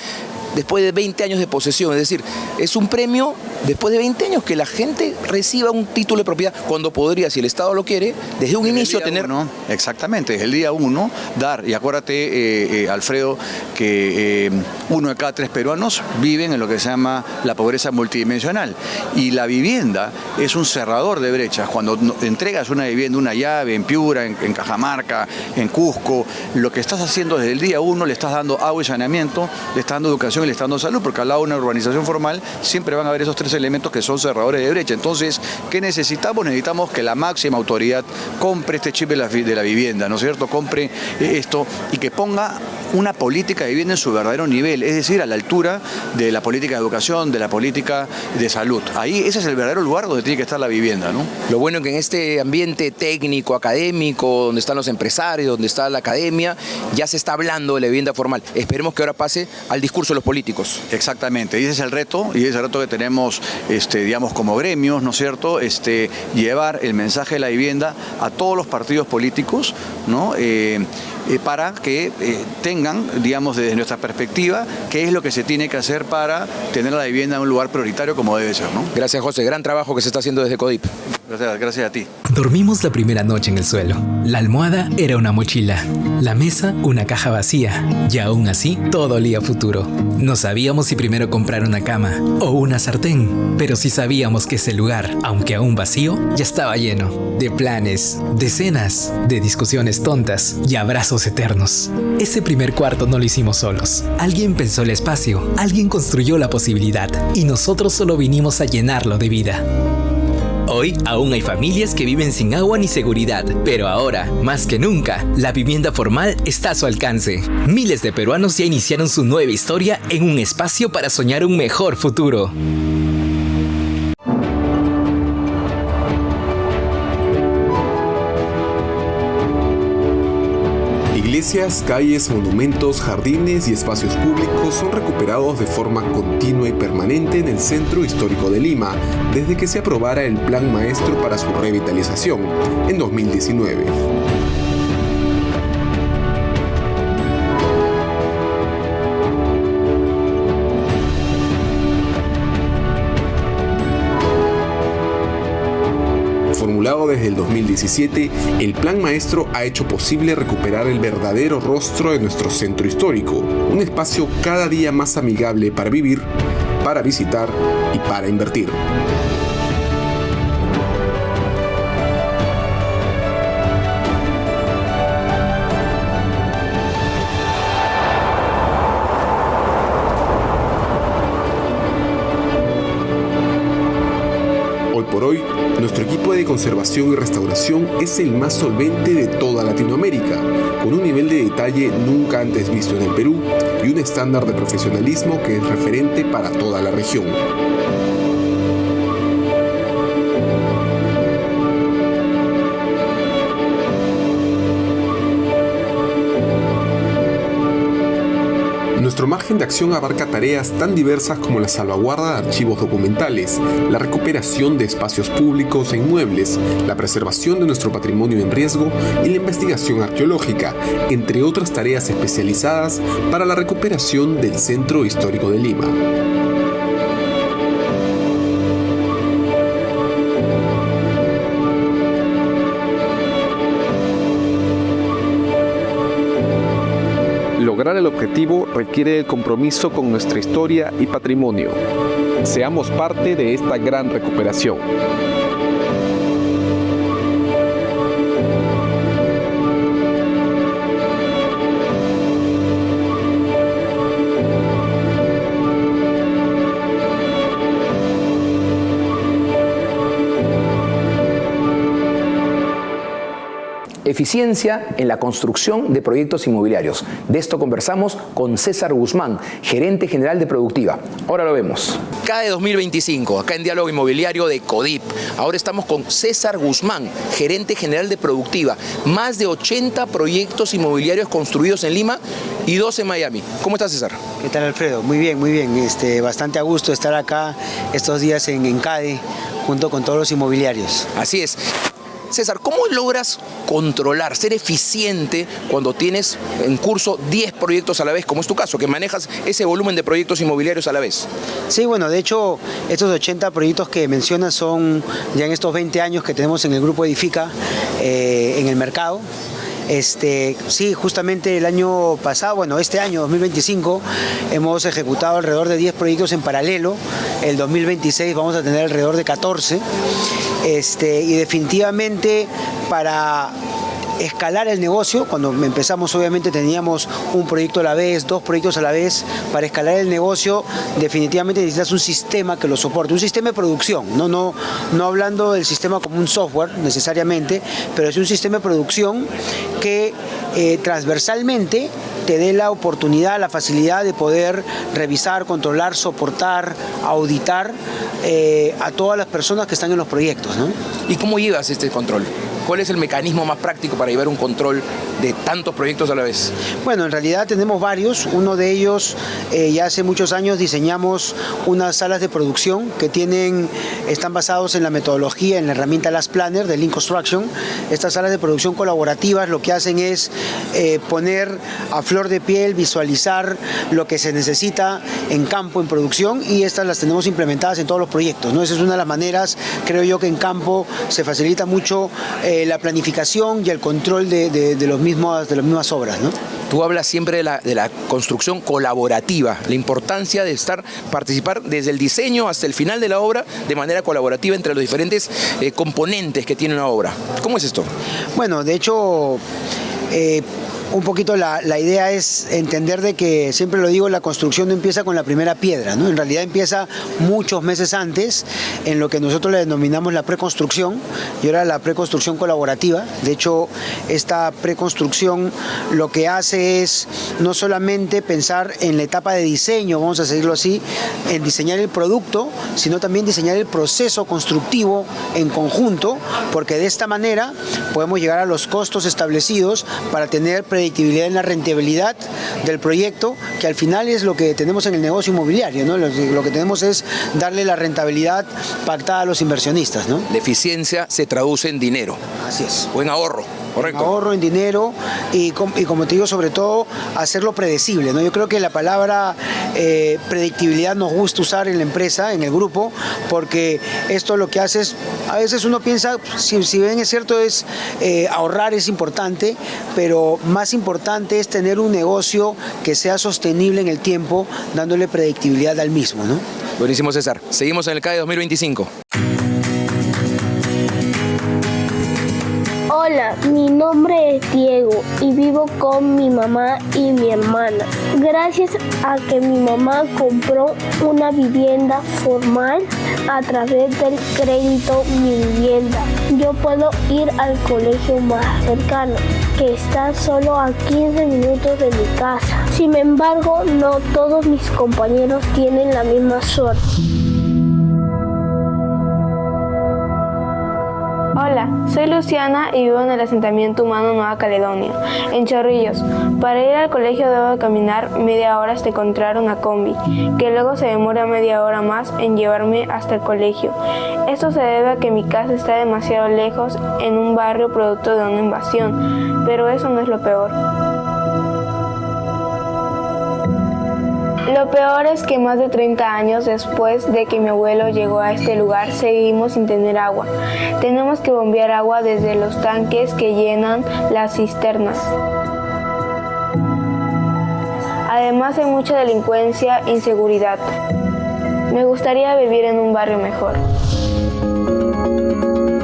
después de 20 años de posesión. Es decir, es un premio después de 20 años que la gente reciba un título de propiedad, cuando podría, si el Estado lo quiere, desde un inicio tener... Exactamente, desde el día 1 dar, y acuérdate, Alfredo, que 1 de cada 3 peruanos viven en lo que se llama la pobreza multidimensional, y la vivienda es un cerrador de brechas. Cuando entregas una vivienda, una llave en Piura, en Cajamarca, en Cusco, lo que estás haciendo desde el día 1, le estás dando agua y saneamiento, le estás dando educación y le estás dando salud, porque al lado de una urbanización formal siempre van a haber esos 3 elementos que son cerradores de brecha. Entonces, ¿qué necesitamos? Necesitamos que la máxima autoridad compre este chip de la vivienda, ¿no es cierto?, compre esto, y que ponga una política de vivienda en su verdadero nivel, es decir, a la altura de la política de educación, de la política de salud. Ahí, ese es el verdadero lugar donde tiene que estar la vivienda, ¿no? Lo bueno es que en este ambiente técnico, académico, donde están los empresarios, donde está la academia, ya se está hablando de la vivienda formal. Esperemos que ahora pase al discurso de los políticos. Exactamente, y ese es el reto, que tenemos, digamos, como gremios, ¿no es cierto?, llevar el mensaje de la vivienda a todos los partidos políticos, ¿no?, para que tengan, digamos, desde nuestra perspectiva, qué es lo que se tiene que hacer para tener la vivienda en un lugar prioritario como debe ser, ¿no? Gracias, José. Gran trabajo que se está haciendo desde CODIP. Gracias a ti. Dormimos la primera noche en el suelo. La almohada era una mochila, la mesa una caja vacía, y aún así todo olía a futuro. No sabíamos si primero comprar una cama o una sartén, pero sí sabíamos que ese lugar, aunque aún vacío, ya estaba lleno de planes, de cenas, de discusiones tontas y abrazos eternos. Ese primer cuarto no lo hicimos solos. Alguien pensó el espacio, alguien construyó la posibilidad, y nosotros solo vinimos a llenarlo de vida. Hoy aún hay familias que viven sin agua ni seguridad, pero ahora, más que nunca, la vivienda formal está a su alcance. Miles de peruanos ya iniciaron su nueva historia en un espacio para soñar un mejor futuro. Iglesias, calles, monumentos, jardines y espacios públicos son recuperados de forma continua y permanente en el Centro Histórico de Lima, desde que se aprobara el Plan Maestro para su revitalización en 2019. Formulado desde el 2017, el Plan Maestro ha hecho posible recuperar el verdadero rostro de nuestro centro histórico, un espacio cada día más amigable para vivir, para visitar y para invertir. Hoy por hoy, nuestro equipo de conservación y restauración es el más solvente de toda Latinoamérica, con un nivel de detalle nunca antes visto en el Perú y un estándar de profesionalismo que es referente para toda la región. Nuestro margen de acción abarca tareas tan diversas como la salvaguarda de archivos documentales, la recuperación de espacios públicos e inmuebles, la preservación de nuestro patrimonio en riesgo y la investigación arqueológica, entre otras tareas especializadas para la recuperación del Centro Histórico de Lima. Lograr el objetivo requiere el compromiso con nuestra historia y patrimonio. Seamos parte de esta gran recuperación. Eficiencia en la construcción de proyectos inmobiliarios. De esto conversamos con César Guzmán, gerente general de Productiva. Ahora lo vemos. CADE 2025, acá en Diálogo Inmobiliario de CODIP. Ahora estamos con César Guzmán, gerente general de Productiva. Más de 80 proyectos inmobiliarios construidos en Lima y 2 en Miami. ¿Cómo estás, César? ¿Qué tal, Alfredo? Muy bien, muy bien. Bastante a gusto estar acá estos días en CADE junto con todos los inmobiliarios. Así es. César, ¿cómo logras controlar, ser eficiente cuando tienes en curso 10 proyectos a la vez, como es tu caso, que manejas ese volumen de proyectos inmobiliarios a la vez? Sí, bueno, de hecho, estos 80 proyectos que mencionas son ya en estos 20 años que tenemos en el Grupo Edifica en el mercado. Sí, justamente el año pasado, bueno, este año 2025, hemos ejecutado alrededor de 10 proyectos en paralelo. El 2026 vamos a tener alrededor de 14. Y definitivamente para escalar el negocio, cuando empezamos obviamente teníamos un proyecto a la vez, 2 proyectos a la vez. Para escalar el negocio definitivamente necesitas un sistema que lo soporte, un sistema de producción, no hablando del sistema como un software necesariamente, pero es un sistema de producción que transversalmente te dé la oportunidad, la facilidad de poder revisar, controlar, soportar, auditar a todas las personas que están en los proyectos, ¿no? ¿Y cómo llevas este control? ¿Cuál es el mecanismo más práctico para llevar un control de tantos proyectos a la vez? Bueno, en realidad tenemos varios. Uno de ellos, ya hace muchos años diseñamos unas salas de producción que están basados en la metodología, en la herramienta Last Planner de Lean Construction. Estas salas de producción colaborativas lo que hacen es poner a flor de piel, visualizar lo que se necesita en campo, en producción, y estas las tenemos implementadas en todos los proyectos, ¿no? Esa es una de las maneras, creo yo, que en campo se facilita mucho la planificación y el control de las mismas obras, ¿no? Tú hablas siempre de la construcción colaborativa, la importancia de participar desde el diseño hasta el final de la obra de manera colaborativa entre los diferentes componentes que tiene una obra. ¿Cómo es esto? Bueno, de hecho, un poquito la idea es entender de que, siempre lo digo, la construcción no empieza con la primera piedra, ¿no? En realidad empieza muchos meses antes, en lo que nosotros le denominamos la preconstrucción, y ahora la preconstrucción colaborativa. De hecho, esta preconstrucción lo que hace es no solamente pensar en la etapa de diseño, vamos a decirlo así, en diseñar el producto, sino también diseñar el proceso constructivo en conjunto, porque de esta manera podemos llegar a los costos establecidos para tener predictibilidad en la rentabilidad del proyecto, que al final es lo que tenemos en el negocio inmobiliario, ¿no? Lo que tenemos es darle la rentabilidad pactada a los inversionistas, ¿no? La eficiencia se traduce en dinero. Así es. O en ahorro. Correcto. En ahorro, en dinero y como te digo, sobre todo, hacerlo predecible, ¿no? Yo creo que la palabra predictibilidad nos gusta usar en la empresa, en el grupo, porque esto lo que hace es, a veces uno piensa, si bien es cierto, ahorrar es importante, pero más importante es tener un negocio que sea sostenible en el tiempo, dándole predictibilidad al mismo, ¿no? Buenísimo, César. Seguimos en el CADE 2025. Hola, mi nombre es Diego y vivo con mi mamá y mi hermana. Gracias a que mi mamá compró una vivienda formal a través del crédito Mi Vivienda, yo puedo ir al colegio más cercano, que está solo a 15 minutos de mi casa. Sin embargo, no todos mis compañeros tienen la misma suerte. Hola, soy Luciana y vivo en el asentamiento humano Nueva Caledonia, en Chorrillos. Para ir al colegio debo caminar media hora hasta encontrar una combi, que luego se demora media hora más en llevarme hasta el colegio. Esto se debe a que mi casa está demasiado lejos en un barrio producto de una invasión, pero eso no es lo peor. Lo peor es que más de 30 años después de que mi abuelo llegó a este lugar, seguimos sin tener agua. Tenemos que bombear agua desde los tanques que llenan las cisternas. Además hay mucha delincuencia e inseguridad. Me gustaría vivir en un barrio mejor.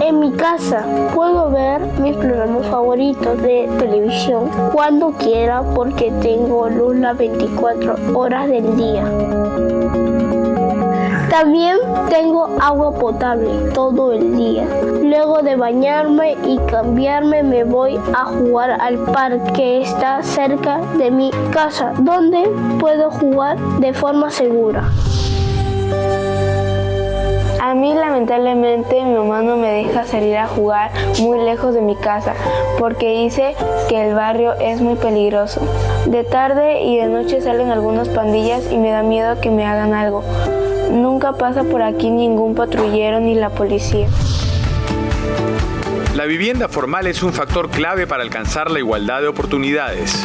En mi casa puedo ver mis programas favoritos de televisión cuando quiera porque tengo luz las 24 horas del día. También tengo agua potable todo el día. Luego de bañarme y cambiarme me voy a jugar al parque que está cerca de mi casa, donde puedo jugar de forma segura. A mí lamentablemente mi mamá no me deja salir a jugar muy lejos de mi casa porque dice que el barrio es muy peligroso. De tarde y de noche salen algunas pandillas y me da miedo que me hagan algo. Nunca pasa por aquí ningún patrullero ni la policía. La vivienda formal es un factor clave para alcanzar la igualdad de oportunidades.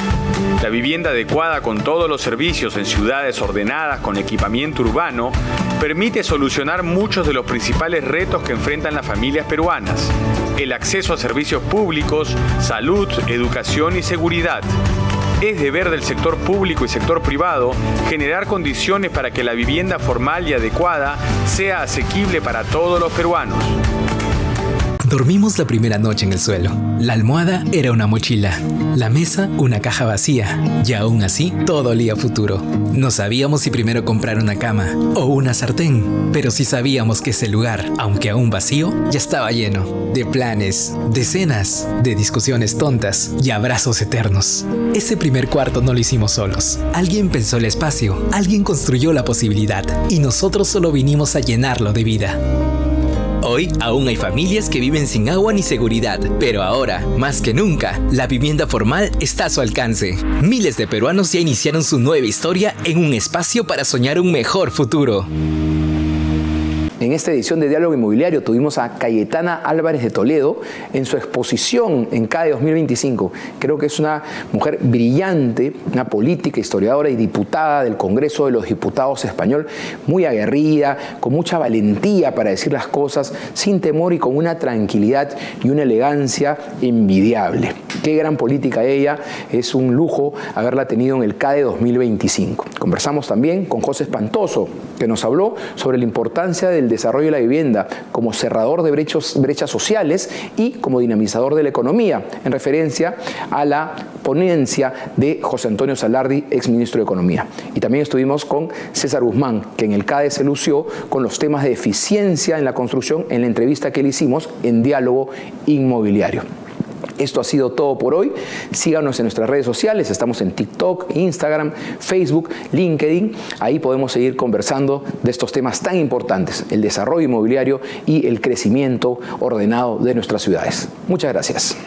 La vivienda adecuada con todos los servicios en ciudades ordenadas con equipamiento urbano permite solucionar muchos de los principales retos que enfrentan las familias peruanas: el acceso a servicios públicos, salud, educación y seguridad. Es deber del sector público y sector privado generar condiciones para que la vivienda formal y adecuada sea asequible para todos los peruanos. Dormimos la primera noche en el suelo. La almohada era una mochila. La mesa, una caja vacía. Y aún así, todo olía a futuro. No sabíamos si primero comprar una cama o una sartén, pero sí sabíamos que ese lugar, aunque aún vacío, ya estaba lleno de planes, de cenas, de discusiones tontas y abrazos eternos. Ese primer cuarto no lo hicimos solos. Alguien pensó el espacio, alguien construyó la posibilidad y nosotros solo vinimos a llenarlo de vida. Hoy aún hay familias que viven sin agua ni seguridad, pero ahora, más que nunca, la vivienda formal está a su alcance. Miles de peruanos ya iniciaron su nueva historia en un espacio para soñar un mejor futuro. En esta edición de Diálogo Inmobiliario tuvimos a Cayetana Álvarez de Toledo en su exposición en CADE 2025. Creo que es una mujer brillante, una política, historiadora y diputada del Congreso de los Diputados español, muy aguerrida, con mucha valentía para decir las cosas sin temor y con una tranquilidad y una elegancia envidiable. Qué gran política ella, es un lujo haberla tenido en el CADE 2025. Conversamos también con José Espantoso, que nos habló sobre la importancia del desarrollo de la vivienda como cerrador de brechas sociales y como dinamizador de la economía, en referencia a la ponencia de José Antonio Salardi, exministro de Economía. Y también estuvimos con César Guzmán, que en el CADE se lució con los temas de eficiencia en la construcción en la entrevista que le hicimos en Diálogo Inmobiliario. Esto ha sido todo por hoy. Síganos en nuestras redes sociales. Estamos en TikTok, Instagram, Facebook, LinkedIn. Ahí podemos seguir conversando de estos temas tan importantes, el desarrollo inmobiliario y el crecimiento ordenado de nuestras ciudades. Muchas gracias.